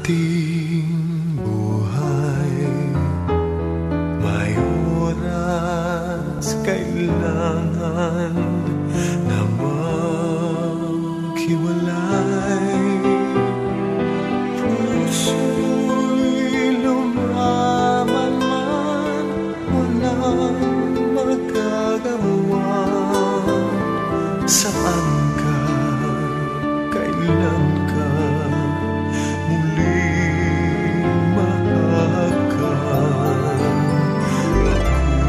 ating buhay, may oras kailangan na maghiwalay. Puso'y lumaban man, walang magagawa. Saan ka, kailan ka muling mahagkan?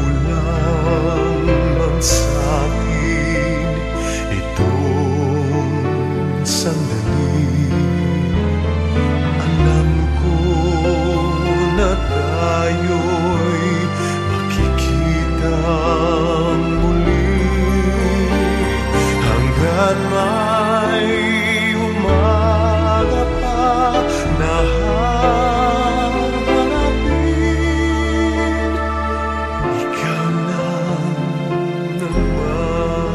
Kulang man sa'kin itong sandali. Alam ko na tayo'y makikita muli hanggat may umaga pa na hahanapin. Ikaw lang ang mamahalin.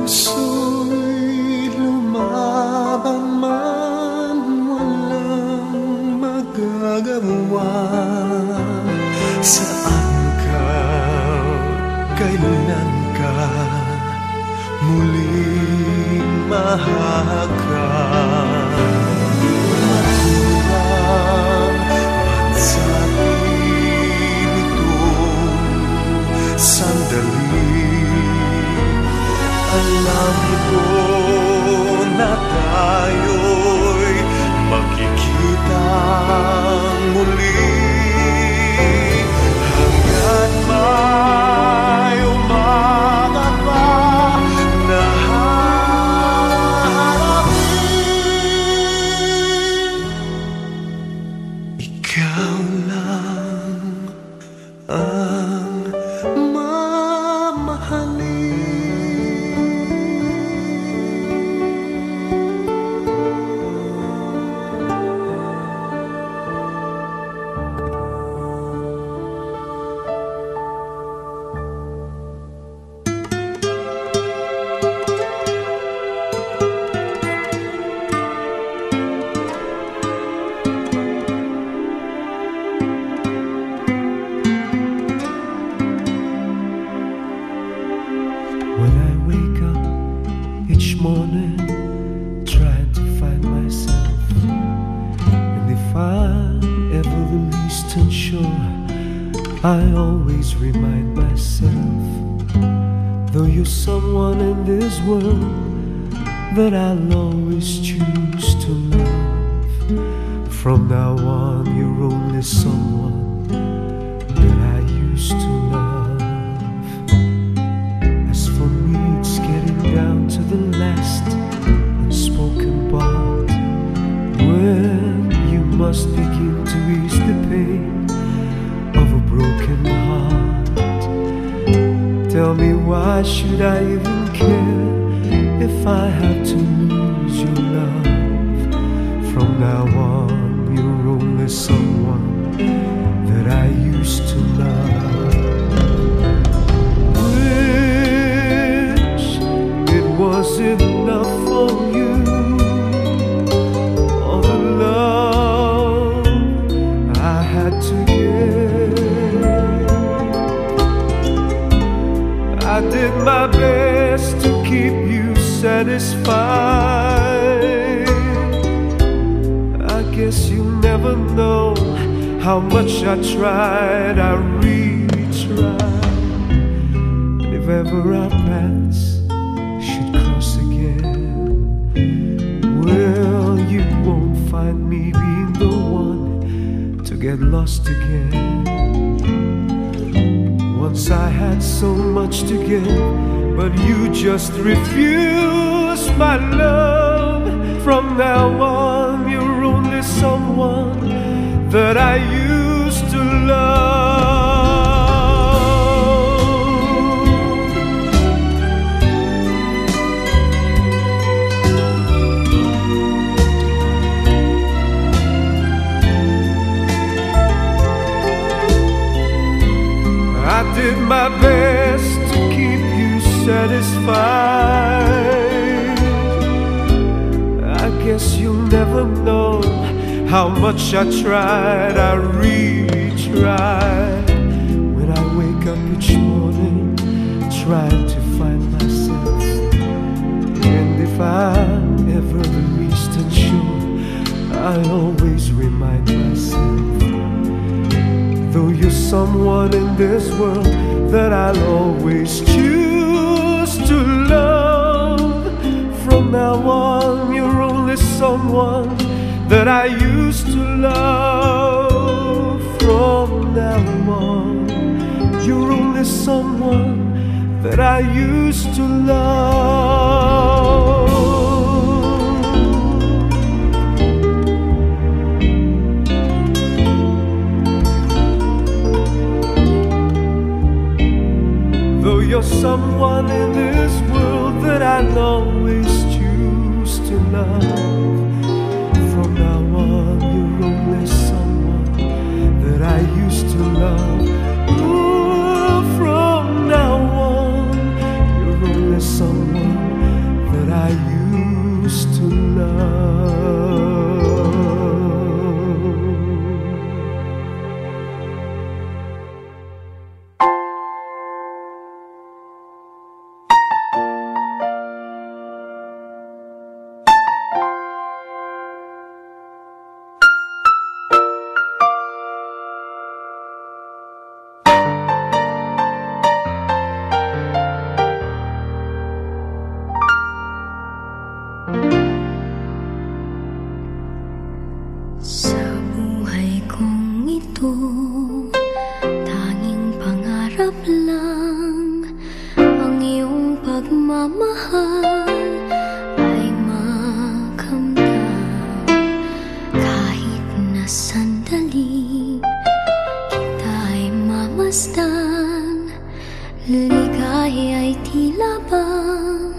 Puso'y lumaban man, walang magagawa. Saan ka, kailan ka muling mahagkan? Makulang man sa'tin itong sandali. Alam ko na tayo'y magkikita muli hanggat may umaga pa na hahanapin. Ikaw lang ang mamahalin. When I wake up each morning trying to find myself, and if I'm ever the least unsure, I always remind myself, though you're someone in this world that I'll always choose to love. From now on you're only someone that I used to love. Down to the last unspoken part, when you must begin to ease the pain of a broken heart. Tell me, why should I even care if I have to lose your love? From now on you're only someone that I used to love. Was it enough for you, all the love I had to give? I did my best to keep you satisfied. I guess you'll never know how much I tried. I really tried. And if ever our paths should cross again, well, you won't find me being the one to get lost again. Once I had so much to give, but you just refused my love. From now on you're only someone that I used to love. I did my best to keep you satisfied. I guess you'll never know how much I tried, I really tried. When I wake up each morning trying to find myself, and if I'm ever the least unsure, I'll always remind myself, though you're someone in this world that I'll always choose to love. From now on, you're only someone that I used to love. From now on, you're only someone that I used to love. Though you're someone in this world that I'll always choose to love. From now on, you're only someone that I used to love. Ooh, from now on, you're only someone that I used to love. Sa buhay kong ito, tanging pangarap lang ang iyong pagmamahal ay makamdam. Kahit na sandali kita'y mamasdan, ligaya ay tila bang